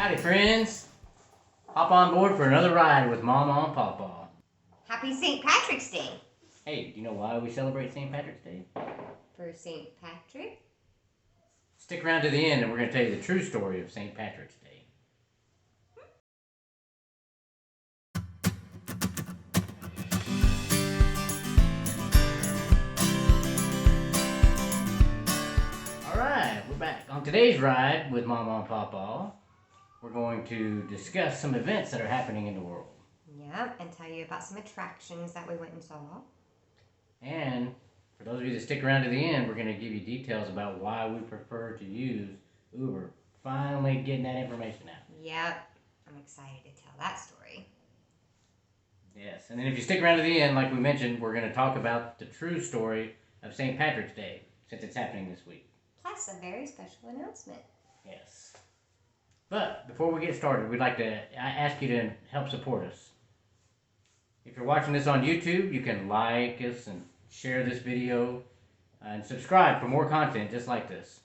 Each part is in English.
Howdy, friends. Hop on board for another ride with Mawmaw and Pawpaw. Happy St. Patrick's Day. Hey, do you know why we celebrate St. Patrick's Day? For St. Patrick? Stick around to the end and we're going to tell you the true story of St. Patrick's Day. Alright, we're back. On today's ride with Mawmaw and Pawpaw, we're going to discuss some events that are happening in the world. Yep, and tell you about some attractions that we went and saw. And for those of you that stick around to the end, we're going to give you details about why we prefer to use Uber. Finally getting that information out. Yep, I'm excited to tell that story. Yes, and then if you stick around to the end, like we mentioned, we're going to talk about the true story of St. Patrick's Day, since it's happening this week. Plus a very special announcement. Yes. But before we get started, we'd like to ask you to help support us. If you're watching this on YouTube, you can like us and share this video and subscribe for more content just like this.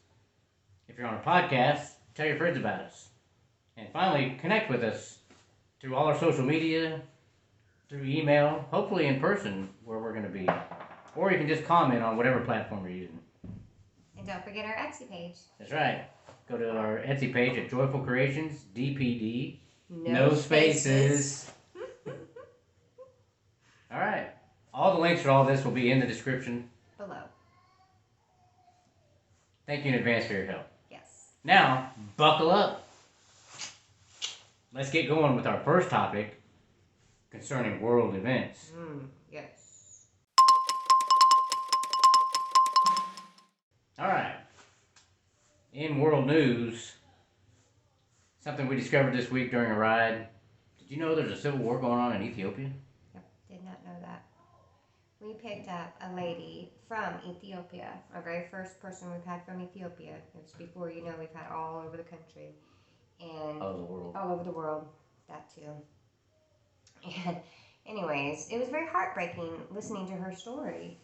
If you're on a podcast, tell your friends about us. And finally, connect with us through all our social media, through email, hopefully in person where we're going to be. Or you can just comment on whatever platform you're using. And don't forget our Etsy page. That's right. Go to our Etsy page at Joyful Creations, DPD. No spaces. All right. All the links for all this will be in the description Below. Thank you in advance for your help. Yes. Now, buckle up. Let's get going with our first topic concerning world events. Yes. All right. In world news, something we discovered this week during a ride. Did you know there's a civil war going on in Ethiopia? Yep, did not know that. We picked up a lady from Ethiopia, our very first person we've had from Ethiopia. It was before, we've had all over the country. And All over the world. All over the world, that too. And anyways, it was very heartbreaking listening to her story.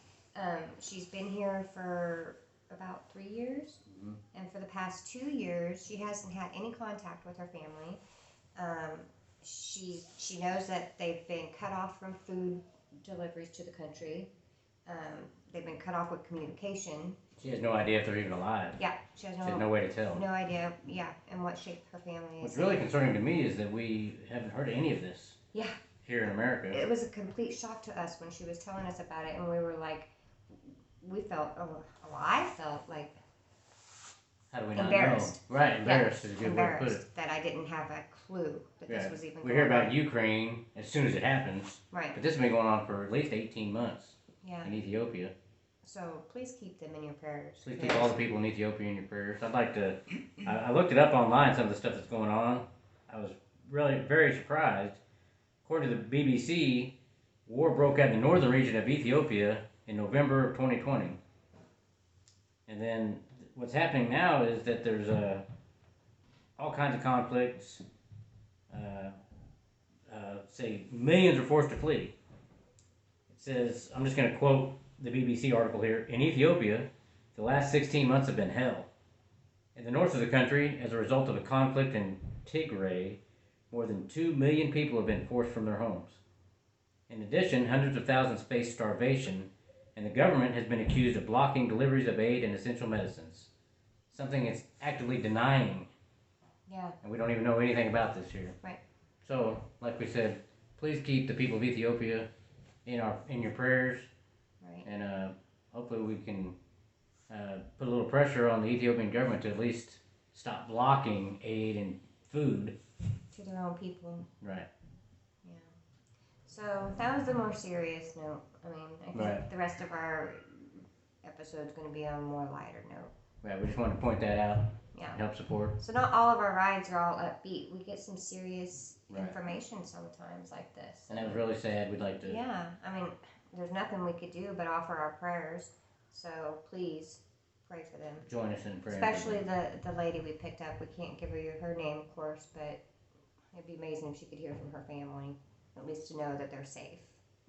She's been here for about 3 years. And for the past 2 years, she hasn't had any contact with her family. She knows that they've been cut off from food deliveries to the country. They've been cut off with communication. She has no idea if they're even alive. Yeah, she has no way to tell. No idea, in what shape her family is. What's really concerning to me is that we haven't heard of any of this. Yeah. Here in America. It was a complete shock to us when she was telling us about it, and we were like, I felt like how do we not embarrassed. Know? Right, embarrassed is a good way to put it. That I didn't have a clue that this was even going on. We hear about Ukraine as soon as it happens. Right. But this has been going on for at least 18 months. Yeah. In Ethiopia. So please keep them in your prayers. Please keep all the people in Ethiopia in your prayers. I'd like to, I looked it up online, some of the stuff that's going on. I was really very surprised. According to the BBC, war broke out in the northern region of Ethiopia in November of 2020. And then what's happening now is that there's all kinds of conflicts. Say millions are forced to flee. It says, I'm just going to quote the BBC article here. In Ethiopia, the last 16 months have been hell. In the north of the country, as a result of a conflict in Tigray, more than 2 million people have been forced from their homes. In addition, hundreds of thousands face starvation, and the government has been accused of blocking deliveries of aid and essential medicines. Something it's actively denying. Yeah. And we don't even know anything about this here. Right. So, like we said, please keep the people of Ethiopia in your prayers. Right. And hopefully we can put a little pressure on the Ethiopian government to at least stop blocking aid and food. To their own people. Right. Yeah. So that was the more serious note. I think the rest of our episode is going to be on a more lighter note. Yeah, we just wanted to point that out. Yeah. And help support. So not all of our rides are all upbeat. We get some serious information sometimes like this. And that was really sad. We'd like to... Yeah. There's nothing we could do but offer our prayers. So please pray for them. Join us in prayer. Especially the lady we picked up. We can't give her name, of course, but it'd be amazing if she could hear from her family, at least to know that they're safe.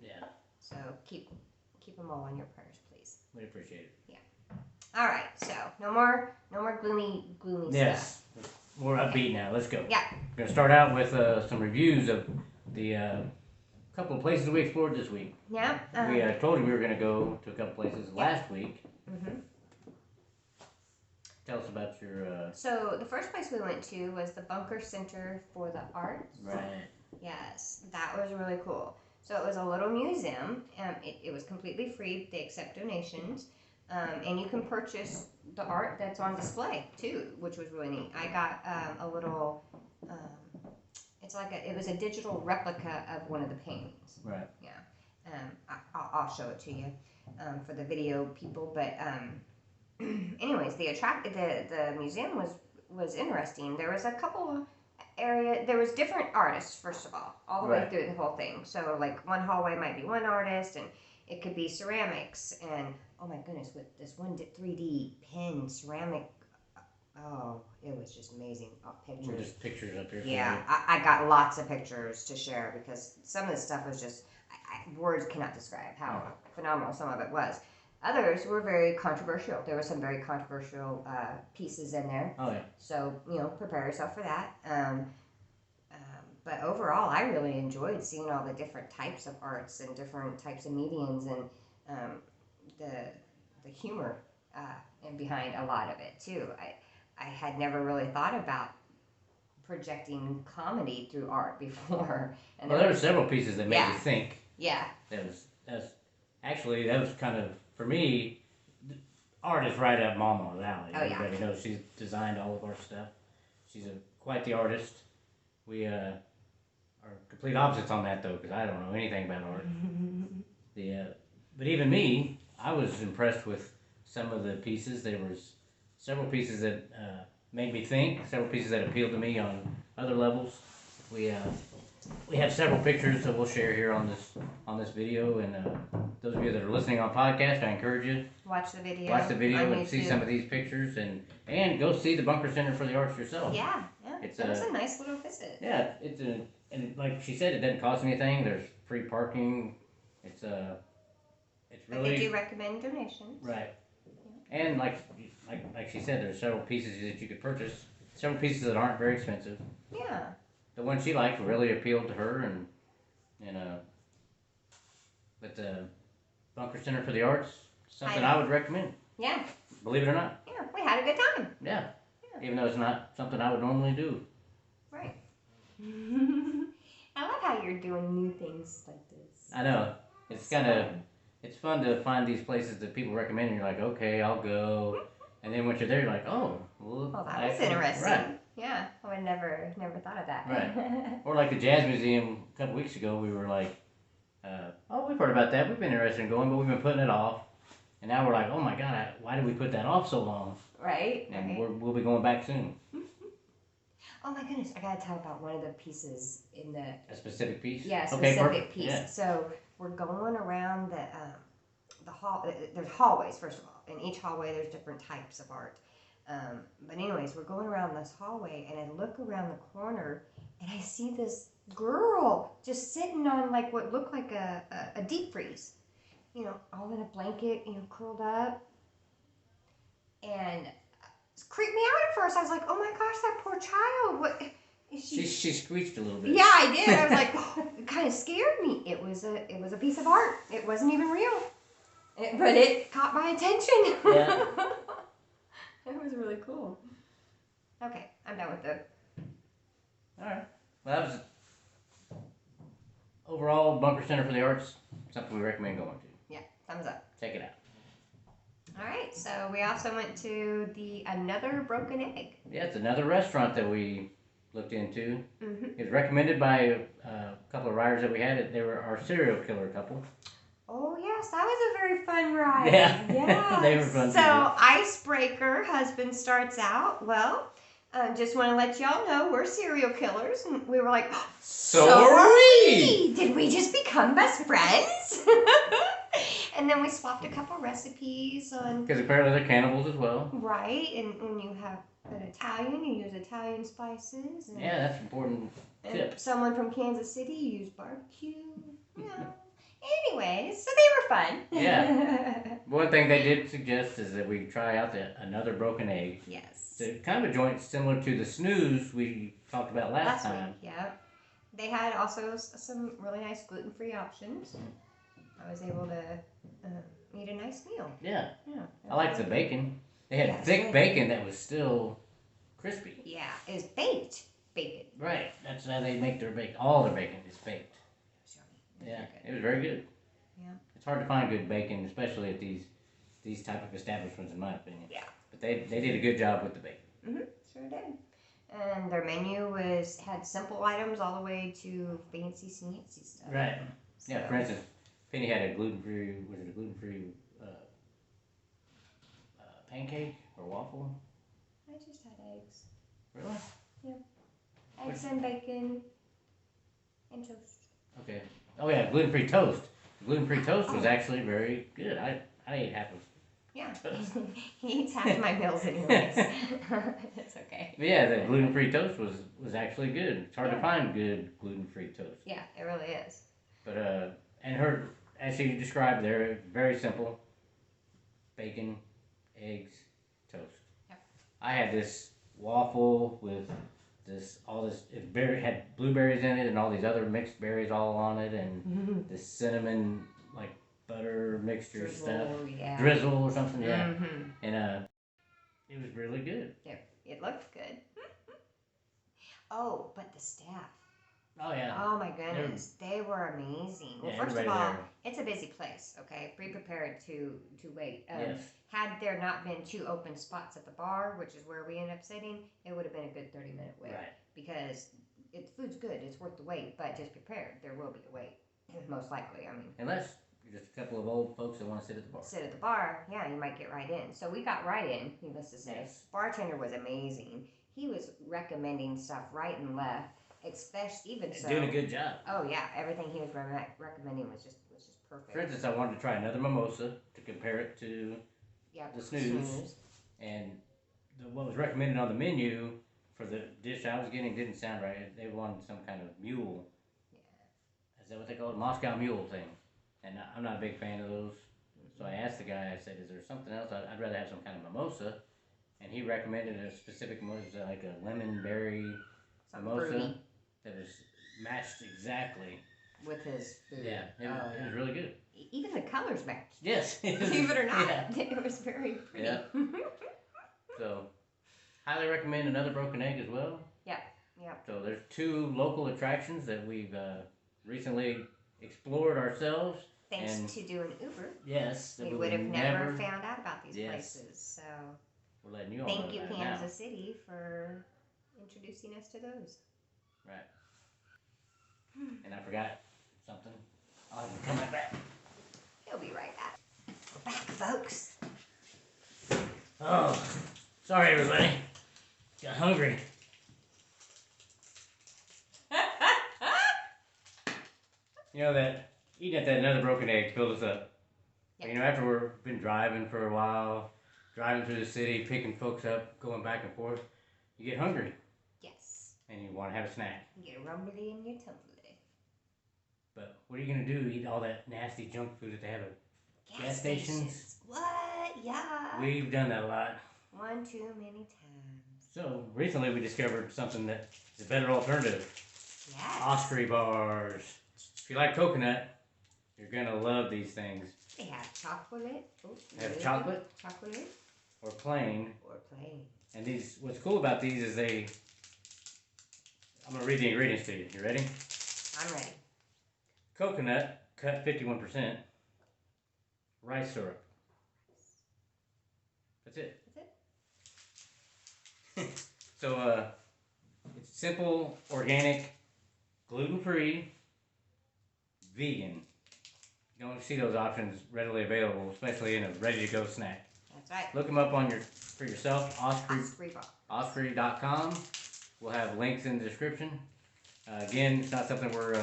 Yeah. So keep them all in your prayers, please. We appreciate it. Yeah. All right. So no more gloomy yes. stuff. more upbeat now. Let's go. Yeah. We're going to start out with some reviews of the couple of places we explored this week. Yeah. We told you we were going to go to a couple places last week. Mm-hmm. Tell us about your... So the first place we went to was the Bunker Center for the Arts. Right. Yes, that was really cool. So it was a little museum. It was completely free. They accept donations. And you can purchase the art that's on display too, which was really neat. I got a little, it was a digital replica of one of the paintings. Right. Yeah. I'll show it to you for the video people. But anyways, the museum was interesting. There was a couple there was different artists, first of all the way through the whole thing. So like one hallway might be one artist, and it could be ceramics, and oh my goodness, with this one 3D pen ceramic, oh, it was just amazing. Pictures. Just pictures up here. Yeah, I got lots of pictures to share because some of this stuff was just, words cannot describe how phenomenal some of it was. Others were very controversial. There were some very controversial pieces in there. Oh, yeah. So, prepare yourself for that. But overall, I really enjoyed seeing all the different types of arts and different types of mediums and the humor and behind a lot of it, too. I had never really thought about projecting comedy through art before. And there were several pieces that made you think. Yeah. That was kind of, for me, art is right up Mawmaw's alley. Oh, yeah. Everybody knows she's designed all of our stuff. She's quite the artist. We are complete opposites on that, though, because I don't know anything about art. But even me, I was impressed with some of the pieces. There was several pieces that made me think, several pieces that appealed to me on other levels. We have several pictures that we'll share here on this video, and those of you that are listening on podcast, I encourage you watch the video and see some of these pictures, and go see the Bunker Center for the Arts yourself. Yeah. It was a nice little visit. Yeah, and like she said, it doesn't cost anything. There's free parking. It's really. But they do recommend donations. Right. Yeah. And like she said, there's several pieces that you could purchase. Several pieces that aren't very expensive. Yeah. The one she liked really appealed to her, but the Bunker Center for the Arts, something I would recommend. Yeah. Believe it or not. Yeah, we had a good time. Yeah. Even though it's not something I would normally do. Right. I love how you're doing new things like this. I know. It's fun to find these places that people recommend, and you're like, okay, I'll go. And then once you're there, you're like, oh, well, that was interesting. Right. Yeah, I would never thought of that. Right. Or like the Jazz Museum a couple weeks ago, we were like, we've heard about that. We've been interested in going, but we've been putting it off. And now we're like, oh my God, why did we put that off so long? Right. And we'll be going back soon. Oh my goodness, I gotta tell about one of the pieces in the... A specific piece? Yeah, specific piece. Yeah. So we're going around the hall. There's hallways, first of all. In each hallway, there's different types of art. But anyways, we're going around this hallway, and I look around the corner, and I see this girl just sitting on like what looked like a deep freeze. All in a blanket, curled up. And it creeped me out at first. I was like, oh my gosh, that poor child. What is she? She screeched a little bit. Yeah, I did. I was like, oh, it kind of scared me. It was a piece of art. It wasn't even real. But it caught my attention. Yeah. It was really cool. Okay, I'm done with the... All right. Well, that was overall Bunker Center for the Arts. Something we recommend going to. Yeah, thumbs up. Check it out. All right, so we also went to Another Broken Egg. Yeah, it's another restaurant that we looked into. Mm-hmm. It was recommended by a couple of riders that we had. They were our serial killer couple. Oh, yes, that was a very fun ride. Yeah. Yes. They were fun. So, icebreaker, husband starts out, well, just want to let y'all know we're serial killers. And we were like, so are we! Did we just become best friends? And then we swapped a couple recipes on... Because apparently they're cannibals as well. Right, and when you have an Italian, you use Italian spices. And yeah, that's an important tip. Someone from Kansas City, you use barbecue. Anyways, so they were fun. Yeah. One thing they did suggest is that we try out another broken egg. Yes. It's kind of a joint similar to the snooze we talked about last time. Week, yeah. They had also some really nice gluten-free options. I was able to eat a nice meal. Yeah. Yeah. I liked the bacon. They had thick bacon that was still crispy. Yeah, it was baked bacon. Right. That's how they make their bacon. All their bacon is baked. It was yummy. It was very good. Yeah. It's hard to find good bacon, especially at these type of establishments, in my opinion. Yeah. But they did a good job with the bacon. Mm-hmm. Sure did. And their menu had simple items all the way to fancy schmancy stuff. Right. So. Yeah. For instance, Penny had a gluten-free pancake or waffle. I just had eggs. Really? Yeah. Eggs and bacon and toast. Okay. Oh yeah, gluten-free toast. Gluten-free toast was actually very good. I ate half of. Yeah, he eats half of my meals anyways. It's okay. But yeah, the gluten-free toast was actually good. It's hard to find good gluten-free toast. Yeah, it really is. But and her, as she described there, very simple. Bacon, eggs, toast. Yep. I had this waffle with it had blueberries in it and all these other mixed berries all on it and this cinnamon like butter mixture stuff. Yeah. Drizzle or something, yeah. Mm-hmm. And it was really good. Yeah, it looked good. Oh, but the staff. Oh yeah. Oh my goodness, they were amazing. Well, first of all, it's a busy place. Okay, be prepared to wait. Yes. Had there not been 2 open spots at the bar, which is where we ended up sitting, it would have been a good 30-minute wait. Right. Because food's good, it's worth the wait, but just prepared, there will be a wait, most likely. I mean, unless you're just a couple of old folks that want to sit at the bar. Sit at the bar, yeah, you might get right in. So we got right in, needless to say. Yes. Bartender was amazing. He was recommending stuff right and left, especially even so. Doing a good job. Oh yeah, everything he was recommending was just perfect. For instance, I wanted to try another mimosa to compare it to the snooze. And what was recommended on the menu for the dish I was getting didn't sound right. They wanted some kind of mule. Yeah. Is that what they call it? Moscow mule thing. And I'm not a big fan of those. So I asked the guy, I said, is there something else? I'd rather have some kind of mimosa. And he recommended a specific mimosa, like a lemon berry mimosa that was matched exactly with his food. Yeah, it was really good. Even the colors matched. Yes. Believe it or not, it was very pretty. Yeah. So, highly recommend another broken egg as well. Yeah. So there's 2 local attractions that we've recently explored ourselves. Thanks to doing Uber. Yes. We would have never found out about these places. So we're letting you all thank know you, about Kansas City, for introducing us to those. Right. And I forgot something. I'll have to come right back. He'll be right back. We're back, folks. Oh, sorry everybody. Got hungry. You know that eating at that another broken egg filled us up. Yeah. You know, after we've been driving for a while, driving through the city, picking folks up, going back and forth, you get hungry. Yes. And you want to have a snack. You get rumbly in your tumbly. But what are you going to do? Eat all that nasty junk food that they have at gas stations? What? Yeah. We've done that a lot. One too many times. So recently we discovered something that is a better alternative. Yes. Osprey bars. If you like coconut, you're going to love these things. They have chocolate. They have chocolate. Chocolate. Or plain. And these, what's cool about these is I'm going to read the ingredients to you. You ready? I'm ready. Coconut, cut 51%. Rice syrup. That's it. So, it's simple, organic, gluten-free, vegan. You don't see those options readily available, especially in a ready-to-go snack. That's right. Look them up for yourself, osprey.com. We'll have links in the description. Again, it's not something we're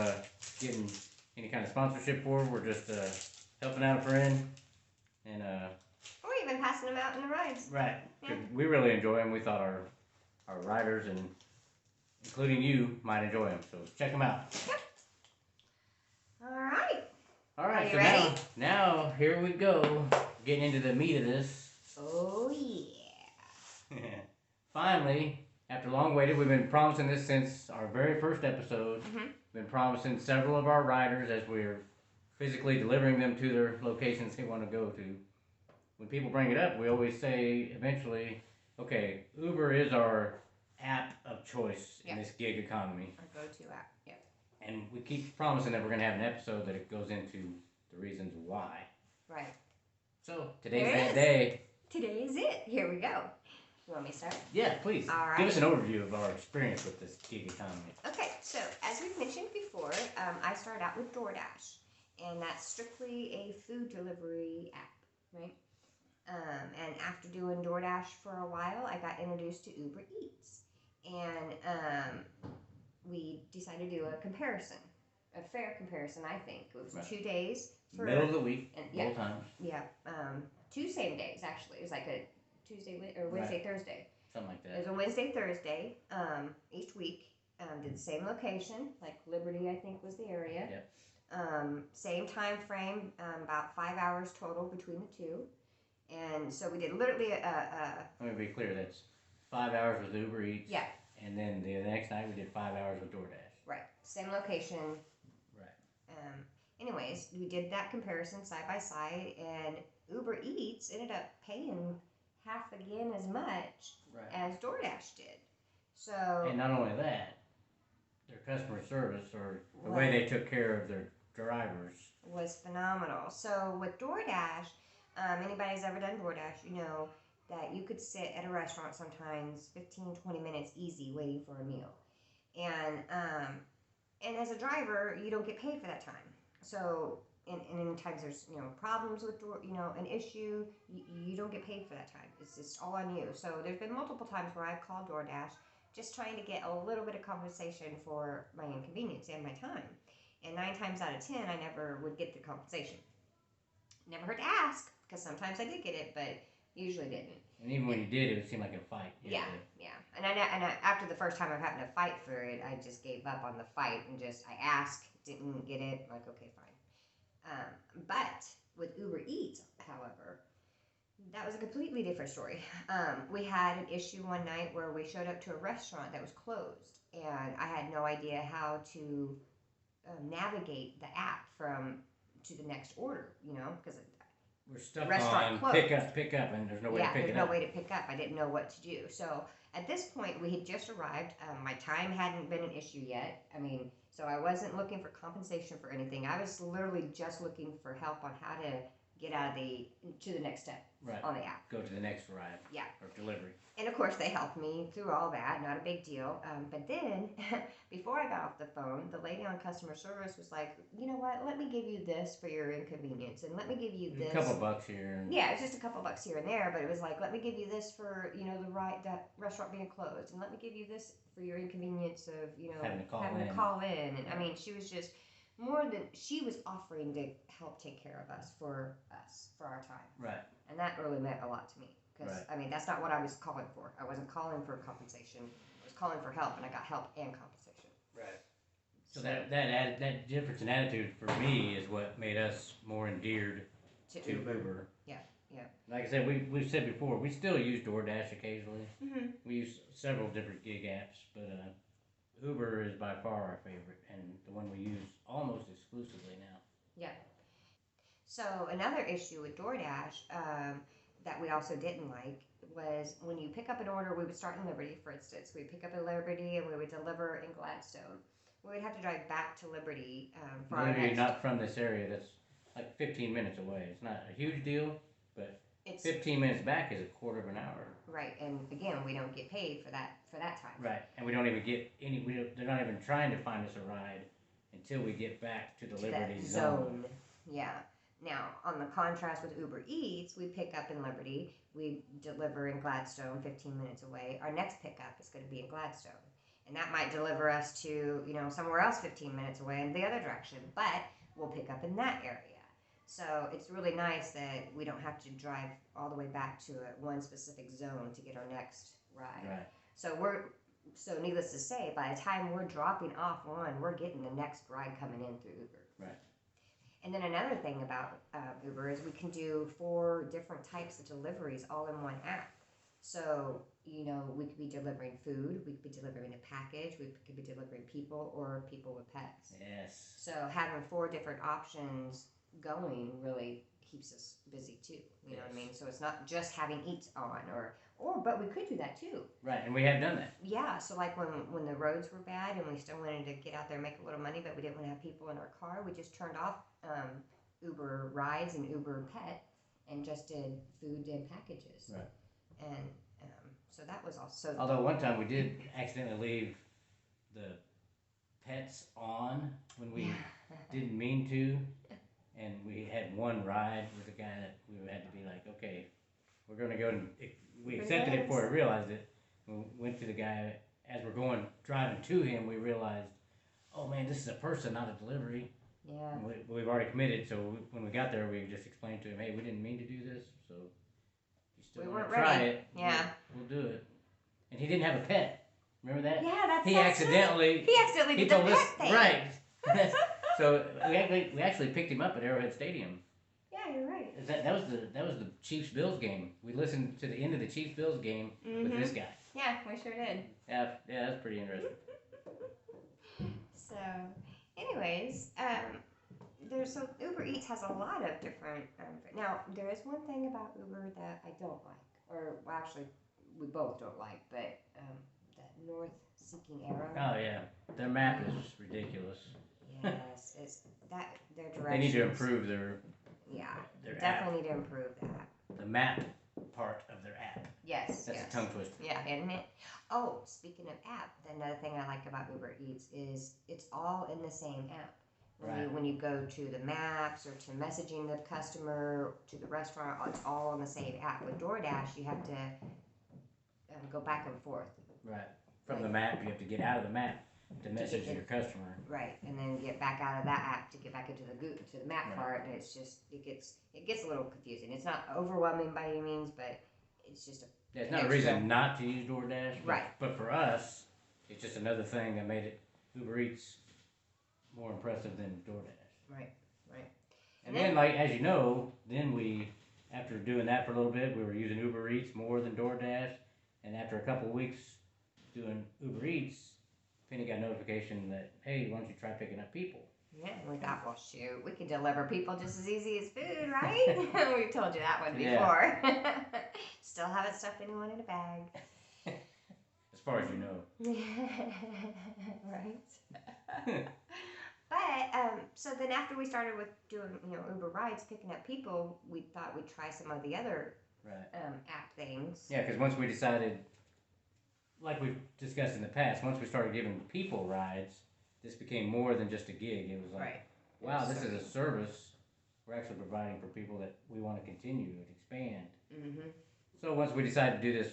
getting any kind of sponsorship for. We're just helping out a friend. And or even passing them out in the rides. Right. Yeah. We really enjoy them. We thought our riders, and including you, might enjoy them. So check them out. Yep. All right. All right. Are you ready? Now here we go. getting into the meat of this. Oh, yeah. Finally, after long waited, we've been promising this since our very first episode. Mm-hmm. Been promising several of our riders as we're physically delivering them to their locations they want to go to. When people bring it up, we always say eventually, okay, Uber is our app of choice in this gig economy. Our go-to app, yeah. And we keep promising that we're going to have an episode that it goes into the reasons why. Right. So, today's that day. Today is it. Here we go. You want me to start? Yeah, please. All right. Give us an overview of our experience with this gig economy. Okay, so as we've mentioned before, I started out with DoorDash, and that's strictly a food delivery app, right? And after doing DoorDash for a while, I got introduced to Uber Eats, and we decided to do a comparison, a fair comparison, I think. It was 2 days. For, middle of the week, and, both times. Yeah, 2 same days, actually. It was like a Tuesday or Wednesday, Thursday. Something like that. It was a Wednesday, Thursday, each week. Did the same location, like Liberty, I think, was the area. Yep. Same time frame, about 5 hours total between the two. And so we did literally Let me be clear, that's 5 hours with Uber Eats. Yeah. And then the next night we did 5 hours with DoorDash. Right. Same location. Right. Anyways, we did that comparison side by side, and Uber Eats ended up paying half again as much as DoorDash did. So. And not only that, their customer service or the way they took care of their drivers was phenomenal. So with DoorDash, anybody's ever done DoorDash, you know that you could sit at a restaurant sometimes 15-20 minutes easy waiting for a meal, and as a driver you don't get paid for that time. So and in times there's problems with an issue, you don't get paid for that time. It's just all on you. So there's been multiple times where I've called DoorDash just trying to get a little bit of compensation for my inconvenience and my time, and 9 times out of 10 I never would get the compensation. Never hurt to ask, because sometimes I did get it, but usually didn't. And even when you did, it would seem like a fight. Yeah. And I, after the first time of having to fight for it, I just gave up on the fight and I asked, didn't get it, like, okay, fine. But with Uber Eats, however, that was a completely different story. We had an issue one night where we showed up to a restaurant that was closed, and I had no idea how to navigate the app to the next order, because we're stuck restaurant on closed. pick up, and there's no way to pick it up. There's no way to pick up. I didn't know what to do. So at this point, we had just arrived. My time hadn't been an issue yet. So I wasn't looking for compensation for anything. I was literally just looking for help on how to get out of to the next step on the app. Go to the next ride. Yeah. Or delivery. And of course, they helped me through all that. Not a big deal. But then, before I got off the phone, the lady on customer service was like, "You know what? Let me give you this for your inconvenience, and let me give you this. A couple bucks here. Yeah, it's just a couple bucks here and there, but it was like, let me give you this for the restaurant being closed, and let me give you this for your inconvenience of having to call in. And she was just more than she was offering to help take care of us for our time. Right. And that really meant a lot to me. Because, that's not what I was calling for. I wasn't calling for compensation. I was calling for help, and I got help and compensation. Right. So that difference in attitude for me is what made us more endeared to Uber. Yeah. Like I said, we've said before, we still use DoorDash occasionally. Mm-hmm. We use several different gig apps, but Uber is by far our favorite, and the one we use almost exclusively now. Yeah. So another issue with DoorDash that we also didn't like was when you pick up an order, we would start in Liberty, for instance. We'd pick up in Liberty and we would deliver in Gladstone. We would have to drive back to Liberty for our next... not from this area. That's like 15 minutes away. It's not a huge deal, but 15 minutes back is a quarter of an hour. Right, and again, we don't get paid for that time. Right, and we don't even get any... they're not even trying to find us a ride until we get back to the Liberty zone. Yeah. Now, on the contrast with Uber Eats, we pick up in Liberty, we deliver in Gladstone, 15 minutes away. Our next pickup is going to be in Gladstone. And that might deliver us to, somewhere else 15 minutes away in the other direction, but we'll pick up in that area. So it's really nice that we don't have to drive all the way back to one specific zone to get our next ride. Right. So needless to say, by the time we're dropping off one, we're getting the next ride coming in through Uber. Right. And then another thing about Uber is we can do 4 different types of deliveries all in one app. So, you know, we could be delivering food, we could be delivering a package, we could be delivering people or people with pets. Yes. So having 4 different options going really keeps us busy too. You know what I mean? So it's not just having Eats on but we could do that too. Right, and we have done that. Yeah, so like when the roads were bad and we still wanted to get out there and make a little money, but we didn't want to have people in our car, we just turned off Uber Rides and Uber Pet and just did food and packages. Right. And so that was also. Although one time we did accidentally leave the pets on when we didn't mean to, and we had one ride with a guy that we had to be like, okay, we're going to go and we accepted it before we realized it. We went to the guy as we're driving to him. We realized, oh man, this is a person, not a delivery. Yeah. And we've already committed, so when we got there, we just explained to him, hey, we didn't mean to do this, so you still want to try it. Yeah. We'll do it. And he didn't have a pet. Remember that? Yeah, that's he accidentally did the pet thing. Right. So we actually picked him up at Arrowhead Stadium. Yeah, you're right. That was the Chiefs Bills game. We listened to the end of the Chiefs Bills game with this guy. Yeah, we sure did. Yeah, that's pretty interesting. So, anyways, so Uber Eats has a lot of different. Now there is one thing about Uber that I don't like, or well, actually, we both don't like, but that north-seeking arrow. Oh yeah, their map is ridiculous. Yes, it's that their directions. They need to improve their. Yeah, their definitely app. need to improve that. The map part of their app. Yes, That's a tongue twister. Yeah, isn't it? Oh, speaking of app, another thing I like about Uber Eats is it's all in the same app. When you go to the maps or to messaging the customer to the restaurant, it's all in the same app. With DoorDash, you have to go back and forth. Right. From the map, you have to get out of the map to message your customer. Right, and then get back out of that app to get back into the map part, and it's just it gets a little confusing. It's not overwhelming by any means, but it's just it's not a reason not to use DoorDash. Right. But for us, it's just another thing that made it Uber Eats more impressive than DoorDash. Right. And then, like as you know, then we, after doing that for a little bit, we were using Uber Eats more than DoorDash, and after a couple of weeks doing Uber Eats, Penny got notification that, hey, why don't you try picking up people? Yeah, we thought, well, shoot, we can deliver people just as easy as food, right? We've told you that one before. Yeah. Still haven't stuffed anyone in a bag. As far as you know. Right. But, so then after we started with doing, Uber Rides, picking up people, we thought we'd try some of the other app things. Yeah, because once we decided, like we've discussed in the past, once we started giving people rides, this became more than just a gig. It was like, wow, this is a service we're actually providing for people that we want to continue and expand. Mm-hmm. So once we decided to do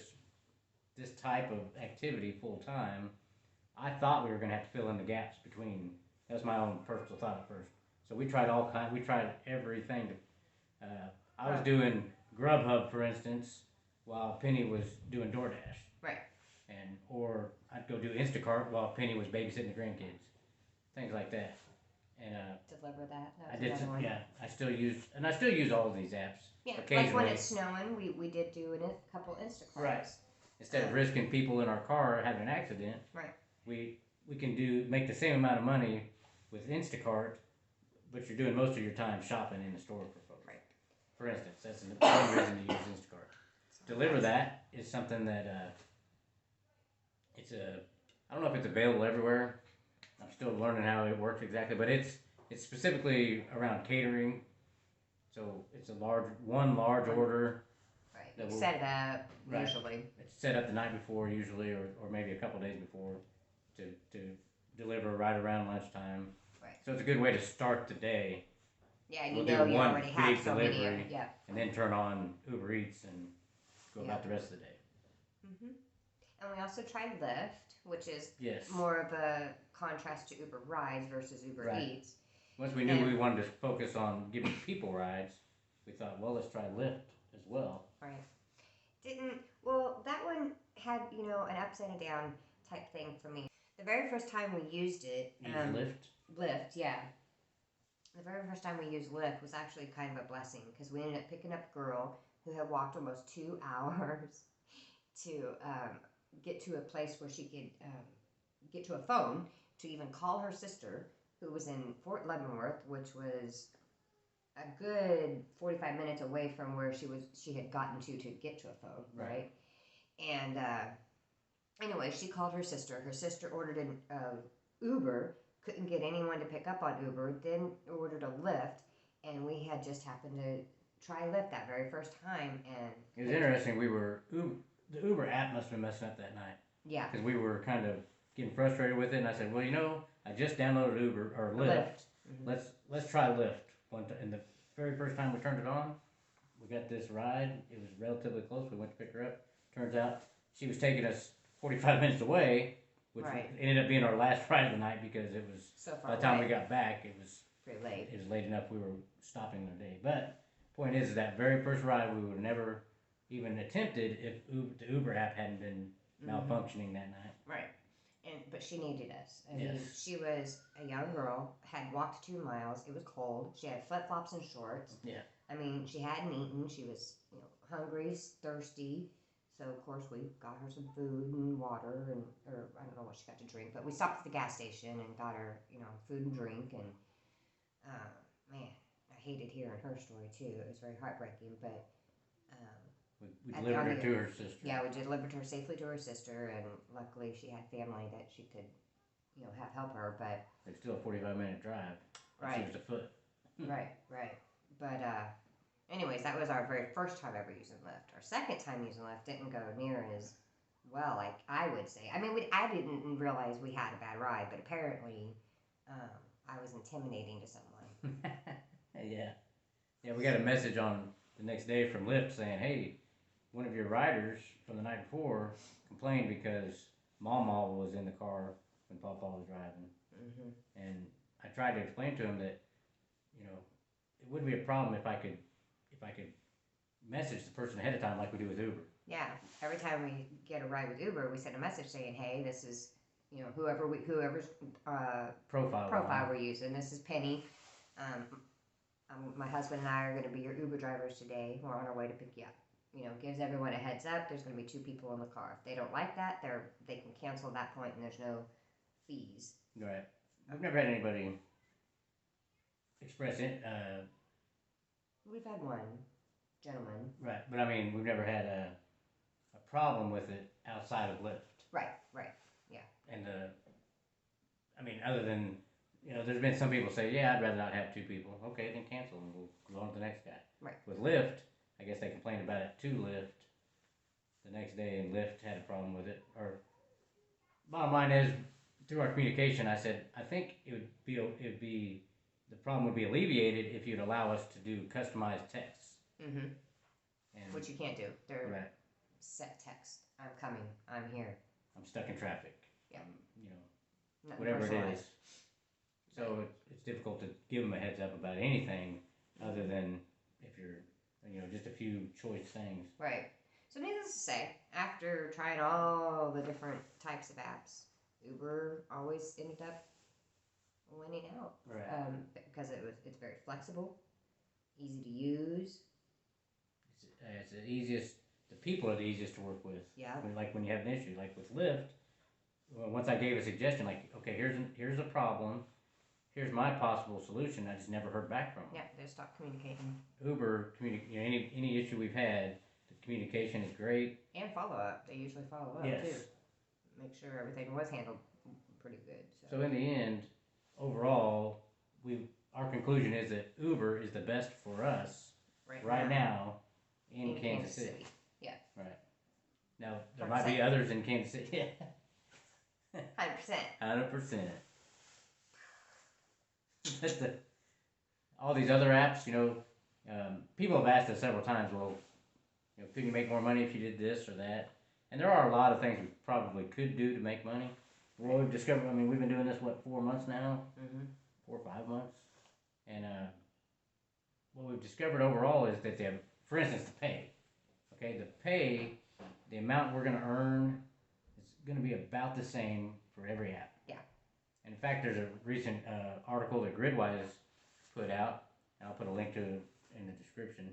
this type of activity full time, I thought we were going to have to fill in the gaps between. That was my own personal thought at first. So we tried we tried everything. I was doing Grubhub, for instance, while Penny was doing DoorDash. Right. Or I'd go do Instacart while Penny was babysitting the grandkids. Things like that. And deliver that. I did. I still use all of these apps. Yeah, occasionally. Like when it's snowing, we did do a couple Instacarts. Right. Instead of risking people in our car having an accident. Right. We can make the same amount of money with Instacart, but you're doing most of your time shopping in the store for folks. Right. For instance, that's one reason to use Instacart. Deliver that is something that I don't know if it's available everywhere. I'm still learning how it works exactly, but it's specifically around catering. So it's a large order. Right. You set it up usually. It's set up the night before usually, or maybe a couple days before, to deliver right around lunchtime. Right. So it's a good way to start the day. Yeah, and you already have so many of them. Yeah. And then turn on Uber Eats and go about the rest of the day. Mhm. And we also tried Lyft, which is yes. more of a contrast to Uber Rides versus Uber Eats. Once we knew we wanted to focus on giving people rides, we thought, well, let's try Lyft as well. Right. That one had, an upside and down type thing for me. The very first time we used it. Lyft? Lyft, yeah. the very first time we used Lyft was actually kind of a blessing because we ended up picking up a girl who had walked almost 2 hours to get to a place where she could get to a phone to even call her sister, who was in Fort Leavenworth, which was a good 45 minutes away from where she had gotten to get to a phone, right? And anyway, she called her sister. Her sister ordered an Uber, couldn't get anyone to pick up on Uber, then ordered a Lyft, and we had just happened to try Lyft that very first time. And it was interesting. The Uber app must have been messing up that night. Yeah. Because we were kind of getting frustrated with it, and I said, well, you know, I just downloaded Uber or Lyft. Mm-hmm. Let's try Lyft. And the very first time we turned it on, we got this ride. It was relatively close. We went to pick her up. Turns out she was taking us 45 minutes away, which ended up being our last ride of the night because it was so far by the time we got back, it was pretty late. It was late enough we were stopping the day. But point is that very first ride we would have never even attempted if the Uber app hadn't been malfunctioning that night. Right. But she needed us. I mean, she was a young girl, had walked 2 miles. It was cold. She had flip flops and shorts. Yeah. I mean, she hadn't eaten. She was, hungry, thirsty. So of course we got her some food and water, or I don't know what she got to drink. But we stopped at the gas station and got her, food and drink. And man, I hated hearing her story too. It was very heartbreaking. But we delivered her to her sister. Yeah, we delivered her safely to her sister, and luckily she had family that she could, have help her. But it's still a 45-minute drive. Right. She was afoot. Right. But anyways, that was our very first time ever using Lyft. Our second time using Lyft didn't go near as well, like I would say. I mean, I didn't realize we had a bad ride, but apparently I was intimidating to someone. Yeah, we got a message on the next day from Lyft saying, hey, one of your riders from the night before complained because Mawmaw was in the car when Pawpaw was driving. Mm-hmm. And I tried to explain to him that, it wouldn't be a problem if I could message the person ahead of time like we do with Uber. Yeah, every time we get a ride with Uber, we send a message saying, hey, this is, whoever's profile we're using. This is Penny. My husband and I are going to be your Uber drivers today. We're on our way to pick you up. Gives everyone a heads up. There's going to be 2 people in the car. If they don't like that, they can cancel at that point, and there's no fees. Right. I've never had anybody express it. We've had one gentleman. Right, but I mean, we've never had a problem with it outside of Lyft. Right, yeah. And I mean, other than there's been some people say, yeah, I'd rather not have 2 people. Okay, then cancel and we'll go on to the next guy. Right. With Lyft, I guess they complained about it to Lyft the next day, and Lyft had a problem with it. Or bottom line is, through our communication, I said I think the problem would be alleviated if you'd allow us to do customized texts. Mm-hmm. Which you can't do. They're set text. I'm coming. I'm here. I'm stuck in traffic. Yeah. Whatever it is. So it's difficult to give them a heads up about anything other than if you're, just a few choice things. Right. So needless to say, after trying all the different types of apps, Uber always ended up winning out. Right. Because it's very flexible, easy to use. It's the easiest. The people are the easiest to work with. Yeah. When you have an issue, like with Lyft, once I gave a suggestion, like, okay, here's a problem, here's my possible solution, I just never heard back from them. Yeah, they stopped communicating. Uber, any issue we've had, the communication is great. And follow up. They usually follow up too. Make sure everything was handled pretty good. So in the end, overall, our conclusion is that Uber is the best for us right now in Kansas City. Yeah. Right. Now there 100%. might be others in Kansas City. Yeah. 100%. 100%. All these other apps, people have asked us several times, well, could you make more money if you did this or that? And there are a lot of things we probably could do to make money. Well, we've discovered, we've been doing this, 4 months now? Mm-hmm. 4 or 5 months. And what we've discovered overall is that for instance, the pay. Okay, the amount we're going to earn is going to be about the same for every app. Yeah. And in fact, there's a recent article that Gridwise put out, and I'll put a link to it in the description.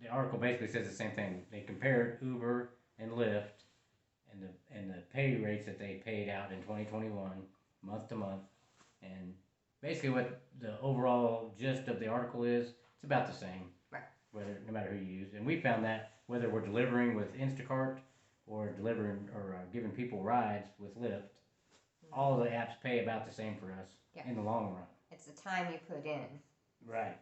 The article basically says the same thing. They compared Uber and Lyft and the pay rates that they paid out in 2021, month to month, and basically what the overall gist of the article is, it's about the same. Right. Whether no matter who you use, and we found that whether we're delivering with Instacart or delivering or giving people rides with Lyft, all the apps pay about the same for us in the long run. It's the time you put in. Right.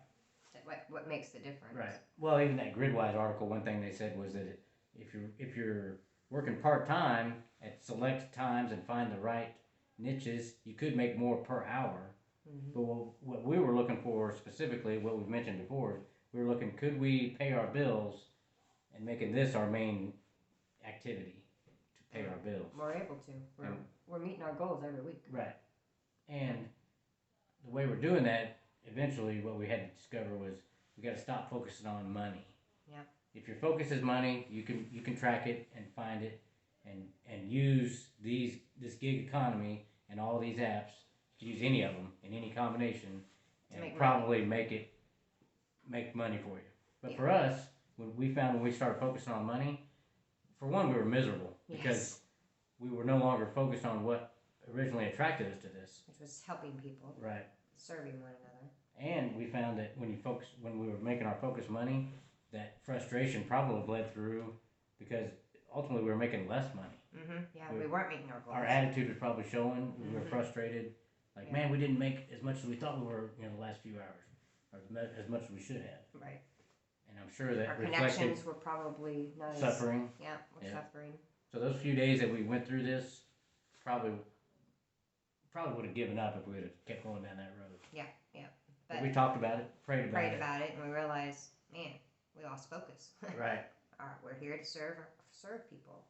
What makes the difference? Right. Well, even that Gridwise article, one thing they said was that if you're working part time at select times and find the right niches, you could make more per hour. Mm-hmm. But what we were looking for specifically, what we've mentioned before, we were looking, could we pay our bills and making this our main activity to pay our bills? We're able to. We're meeting our goals every week. Right. And the way we're doing that, eventually what we had to discover was we got to stop focusing on money. Yeah. If your focus is money, you can track it and find it and use this gig economy and all these apps. You can use any of them in any combination and probably make money for you. But for us, when we started focusing on money, for one, we were miserable because we were no longer focused on what originally attracted us to this, which was helping people. Right. Serving one another. And we found that when we were making our focus money, that frustration probably bled through because ultimately we were making less money. Mm-hmm. Yeah, we weren't meeting our goals. Our attitude was probably showing. We were frustrated. Like, man, we didn't make as much as we thought we were, the last few hours, or as much as we should have. Right. And I'm sure that our connections were probably not suffering. We're suffering. So those few days that we went through this, probably would have given up if we would have kept going down that road. Yeah. But we talked about it, prayed about it, and we realized, man, we lost focus. Right. We're here to serve people.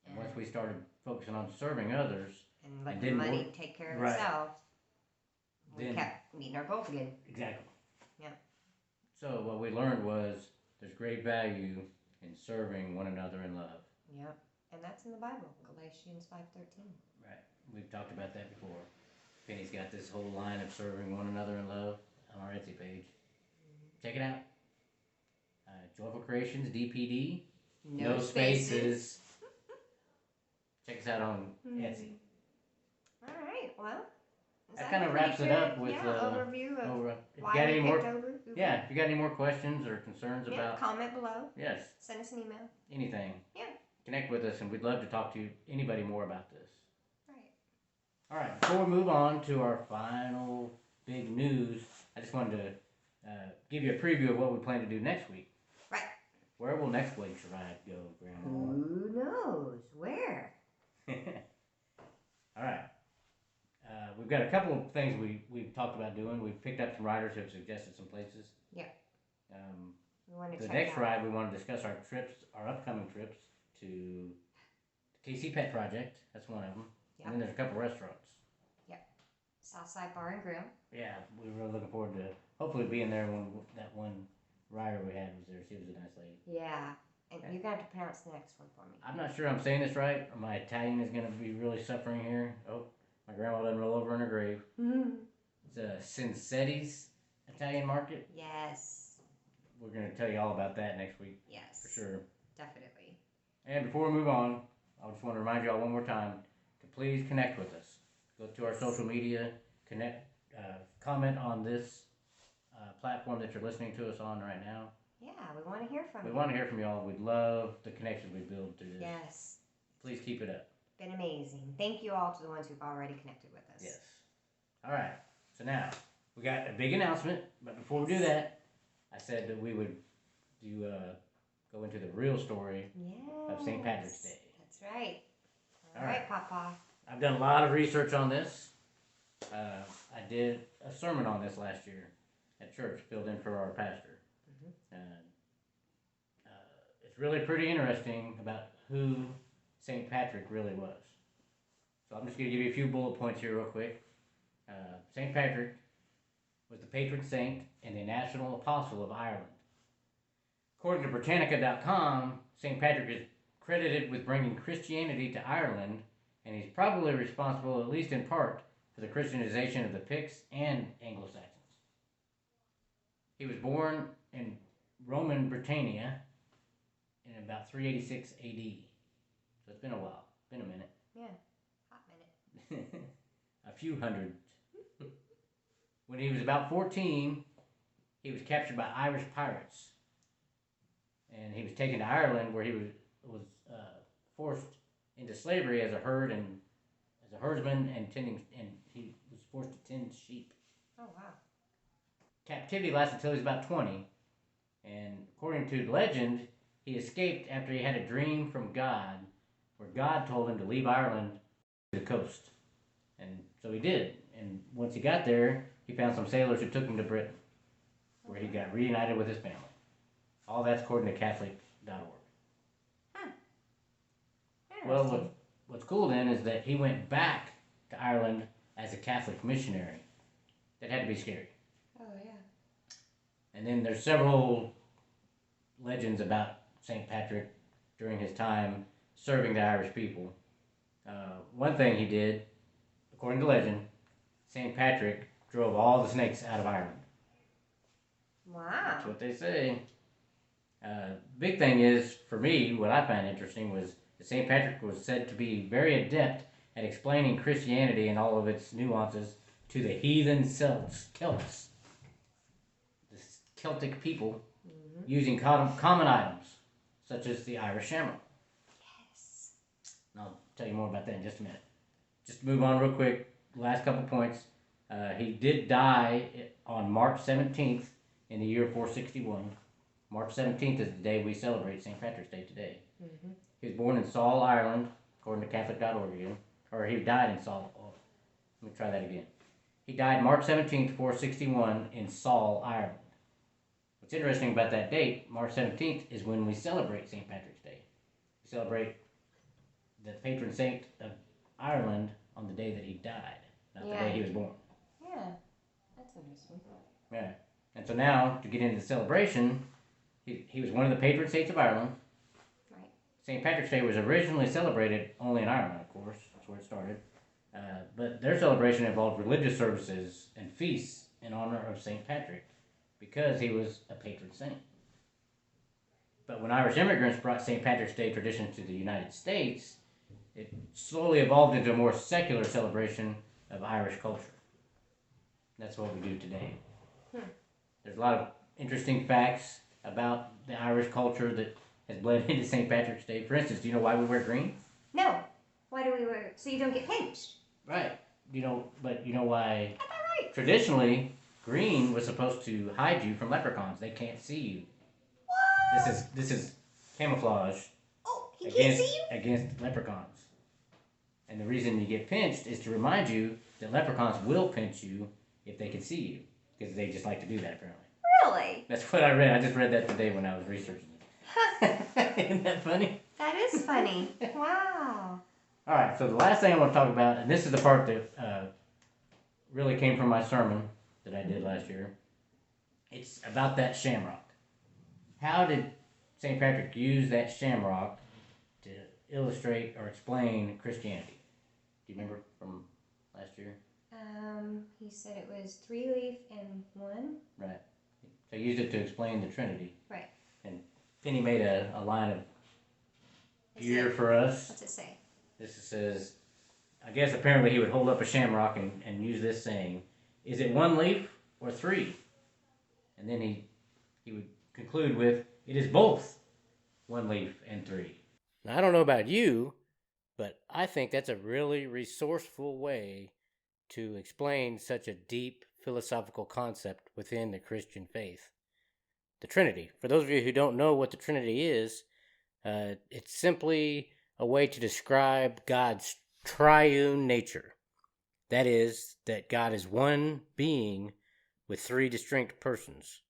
And once we started focusing on serving others and letting the money take care of itself, we kept meeting our goals again. Exactly. Yeah. So what we learned was there's great value in serving one another in love. Yep. And that's in the Bible, Galatians 5:13. Right. We've talked about that before. Penny's got this whole line of serving one another in love on our Etsy page. Check it out. Joyful Creations, DPD. No spaces. Check us out on Etsy. All right. Well, that kind of wraps it up with overview of if why you got any more, over. Yeah, if you got any more questions or concerns about, comment below. Yes. Send us an email. Anything. Yeah. Connect with us, and we'd love to talk to anybody more about this. Right. All right. Before we move on to our final big news, I just wanted to give you a preview of what we plan to do next week. Right. Where will next week's ride go, Grandma? Who knows? Where? All right. We've got a couple of things we've talked about doing. We've picked up some riders who have suggested some places. Yeah. We want to the next ride, we want to discuss our upcoming trips to the KC Pet Project. That's one of them. Yep. And then there's a couple restaurants. Yep. Southside Bar and Grill. Yeah, we're really looking forward to hopefully being there when that one rider we had was there. She was a nice lady. Yeah. And you're going to have to pronounce the next one for me. I'm not sure I'm saying this right. My Italian is going to be really suffering here. Oh, my grandma doesn't roll over in her grave. Mm-hmm. It's a Cinsetti's Italian market. Yes. We're going to tell you all about that next week. Yes. For sure. Definitely. And before we move on, I just want to remind you all one more time to please connect with us. Go to our social media, comment on this platform that you're listening to us on right now. Yeah, we want to hear from you. We want to hear from you all. We'd love the connection we build through this. Yes. Please keep it up. Been amazing. Thank you all to the ones who've already connected with us. Yes. All right. So now, we got a big announcement, but before we do that, I said that we would go into the real story of St. Patrick's Day. That's right. All right, Papa. I've done a lot of research on this. I did a sermon on this last year at church, filled in for our pastor. It's really pretty interesting about who St. Patrick really was. So I'm just going to give you a few bullet points here real quick. St. Patrick was the patron saint and the national apostle of Ireland. According to Britannica.com, St. Patrick is credited with bringing Christianity to Ireland, and he's probably responsible, at least in part, for the Christianization of the Picts and Anglo-Saxons. He was born in Roman Britannia in about 386 AD. So it's been a while. Been a minute. Yeah, hot minute. A few hundred. When he was about 14, he was captured by Irish pirates. And he was taken to Ireland, where he was forced into slavery as a herdsman, and he was forced to tend sheep. Oh, wow. Captivity lasted until he was about 20, and according to legend, he escaped after he had a dream from God, where God told him to leave Ireland to the coast. And so he did. And once he got there, he found some sailors who took him to Britain, where he got reunited with his family. All that's according to Catholic.org. Huh. Well, what's cool then is that he went back to Ireland as a Catholic missionary. That had to be scary. Oh, yeah. And then there's several legends about St. Patrick during his time serving the Irish people. One thing he did, according to legend, St. Patrick drove all the snakes out of Ireland. Wow. That's what they say. Big thing is, for me, what I find interesting was that St. Patrick was said to be very adept at explaining Christianity and all of its nuances to the heathen Celts, the Celtic people, using common items, such as the Irish Shamrock. Yes. And I'll tell you more about that in just a minute. Just to move on real quick, last couple points. He did die on March 17th in the year 461. March 17th is the day we celebrate St. Patrick's Day today. Mm-hmm. He was born in Saul, Ireland, according to Catholic.org again. Or he died in Saul. Oh, let me try that again. He died March 17th, 461 in Saul, Ireland. What's interesting about that date, March 17th, is when we celebrate St. Patrick's Day. We celebrate the patron saint of Ireland on the day that he died, not the day he was born. Yeah, that's interesting. Yeah. And so now, to get into the celebration, he was one of the patron saints of Ireland. Right. St. Patrick's Day was originally celebrated only in Ireland, of course. That's where it started. But their celebration involved religious services and feasts in honor of St. Patrick because he was a patron saint. But when Irish immigrants brought St. Patrick's Day tradition to the United States, it slowly evolved into a more secular celebration of Irish culture. That's what we do today. There's a lot of interesting facts about the Irish culture that has bled into St. Patrick's Day. For instance, do you know why we wear green? No. Why do we wear? So you don't get pinched. Right. But you know why? Got that right. Traditionally, green was supposed to hide you from leprechauns. They can't see you. What? This is camouflage. Oh, he can't see you? Against leprechauns. And the reason you get pinched is to remind you that leprechauns will pinch you if they can see you. Because they just like to do that, apparently. Really? That's what I read. I just read that today when I was researching it. Isn't that funny? That is funny. Wow. All right, so the last thing I want to talk about, and this is the part that really came from my sermon that I did last year. It's about that shamrock. How did St. Patrick use that shamrock to illustrate or explain Christianity? Do you remember from last year? He said it was 3-leaf and 1. Right. So he used it to explain the Trinity. Right. And Penny made a line of gear for us. What's it say? This says, I guess apparently he would hold up a shamrock and use this saying, is it 1 leaf or 3? And then he would conclude with, it is both 1 leaf and 3. Now, I don't know about you, but I think that's a really resourceful way to explain such a deep philosophical concept within the Christian faith. The Trinity. For those of you who don't know what the Trinity is, it's simply a way to describe God's triune nature. That is, that God is one being with 3 distinct persons.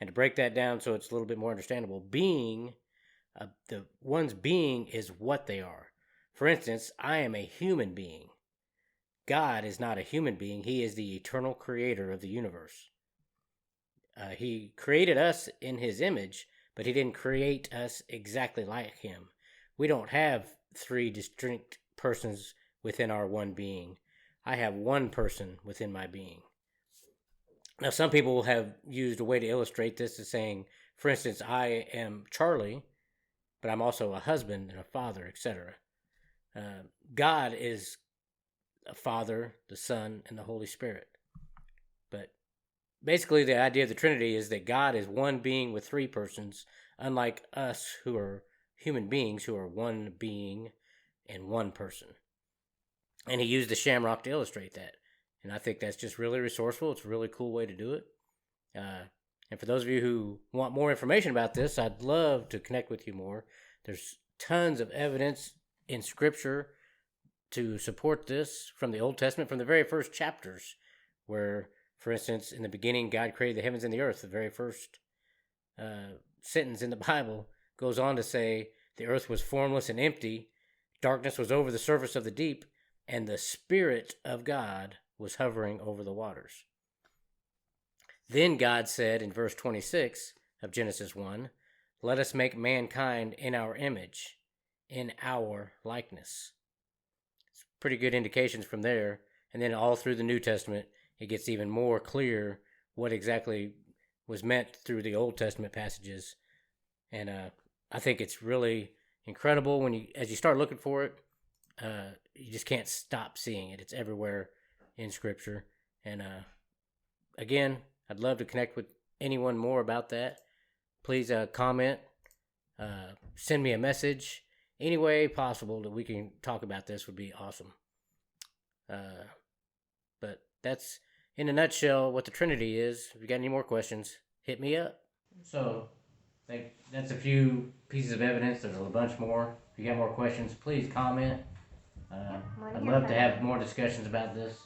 And to break that down so it's a little bit more understandable, the one's being is what they are. For instance, I am a human being. God is not a human being. He is the eternal creator of the universe. He created us in his image, but he didn't create us exactly like him. We don't have 3 distinct persons within our one being. I have one person within my being. Now, some people have used a way to illustrate this as saying, for instance, I am Charlie, but I'm also a husband and a father, etc. God is a Father, the Son, and the Holy Spirit. But basically, the idea of the Trinity is that God is one being with three persons, unlike us who are human beings who are one being and one person. And he used the Shamrock to illustrate that. And I think that's just really resourceful. It's a really cool way to do it. And for those of you who want more information about this, I'd love to connect with you more. There's tons of evidence in Scripture to support this from the Old Testament, from the very first chapters, where, for instance, in the beginning, God created the heavens and the earth. The very first sentence in the Bible goes on to say, the earth was formless and empty, darkness was over the surface of the deep, and the Spirit of God was hovering over the waters. Then God said in verse 26 of Genesis 1, let us make mankind in our image, in our likeness. It's pretty good indications from there. And then all through the New Testament, it gets even more clear what exactly was meant through the Old Testament passages. And I think it's really incredible when as you start looking for it, you just can't stop seeing it. It's everywhere in Scripture. And again, I'd love to connect with anyone more about that. Please comment, send me a message. Any way possible that we can talk about this would be awesome. But that's, in a nutshell, what the Trinity is. If you got any more questions, hit me up. So, that's a few pieces of evidence. There's a bunch more. If you got more questions, please comment. I'd love to have more discussions about this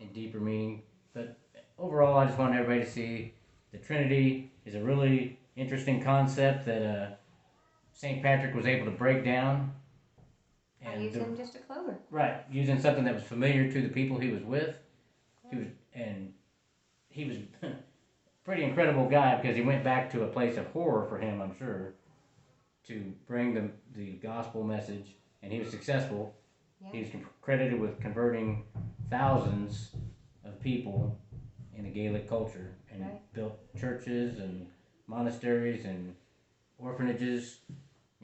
in deeper meaning. But overall, I just want everybody to see the Trinity is a really interesting concept that St. Patrick was able to break down. And using just a clover. Right, using something that was familiar to the people he was with. He was a pretty incredible guy because he went back to a place of horror for him, I'm sure, to bring the gospel message, and he was successful. Yeah. He was credited with converting thousands of people in the Gaelic culture, and built churches and monasteries and orphanages,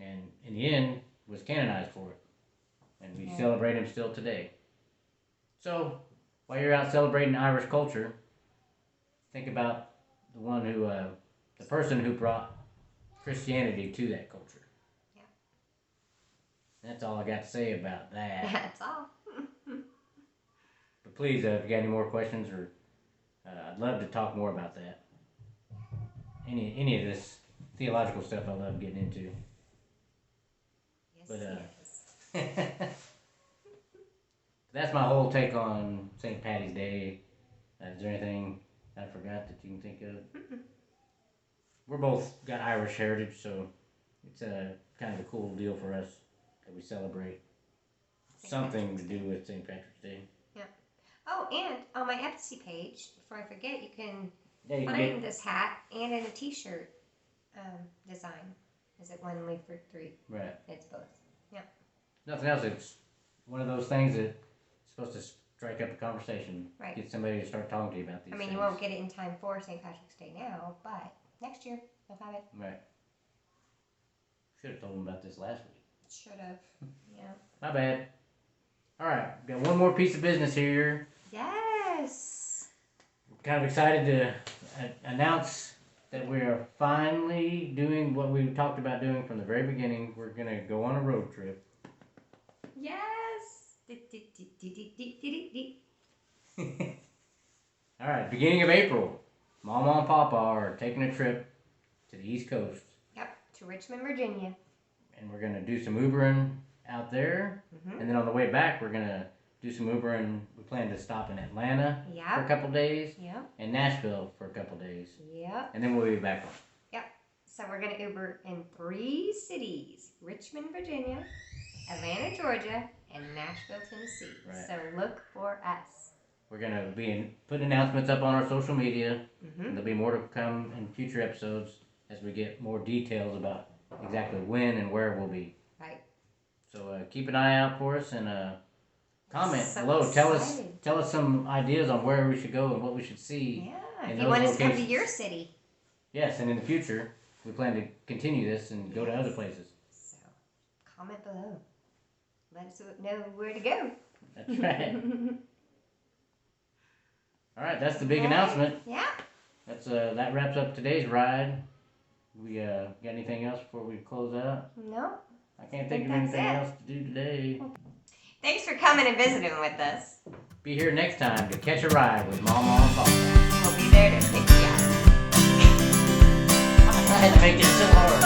and in the end was canonized for it. And we celebrate him still today. So, while you're out celebrating Irish culture, think about the person who brought Christianity to that culture. Yeah. That's all I got to say about that. That's all. But please, if you got any more questions, or I'd love to talk more about that. Any of this theological stuff I love getting into. Yes, but that's my whole take on St. Patty's Day. Is there anything I forgot that you can think of? We're both got Irish heritage, so it's kind of a cool deal for us that we celebrate something to do with St. Patrick's Day. Yeah. Oh, and on my Etsy page, before I forget, you can find this hat and in a T-shirt design. Is it one leaf for three? Right. It's both. Yeah. Nothing else. It's one of those things that's supposed to strike up a conversation. Right. Get somebody to start talking to you about these things. You won't get it in time for St. Patrick's Day now, but next year you'll have it. Right. Should have told them about this last week. Should have. Yeah. My bad. All right. Got one more piece of business here. Yes. I'm kind of excited to announce that we are finally doing what we talked about doing from the very beginning. We're going to go on a road trip. Yes. All right, beginning of April, Mawmaw and Pawpaw are taking a trip to the East Coast. Yep, to Richmond, Virginia. And we're going to do some Ubering out there. Mm-hmm. And then on the way back, we're going to do some Ubering. We plan to stop in Atlanta for a couple days. Yep. And Nashville for a couple days. Yep. And then we'll be back home. Yep. So we're going to Uber in 3 cities: Richmond, Virginia, Atlanta, Georgia, and Nashville, Tennessee. Right. So look for us. We're going to be putting announcements up on our social media. Mm-hmm. And there'll be more to come in future episodes as we get more details about exactly when and where we'll be. Right. So keep an eye out for us, and Comment So below. excited. Tell us some ideas on where we should go and what we should see. Yeah, in if you those want us to come to locations. your city. Yes, and in the future, we plan to continue this and go to other places. So, comment below. Let us know where to go. That's right. All right, that's the big Right. announcement. Yeah. That's that wraps up today's ride. We got anything else before we close out? No. I can't think of that's anything it. else to do today. Thanks for coming and visiting with us. Be here next time to catch a ride with Mawmaw and Pawpaw. We'll be there to pick you up. I had to make it so hard.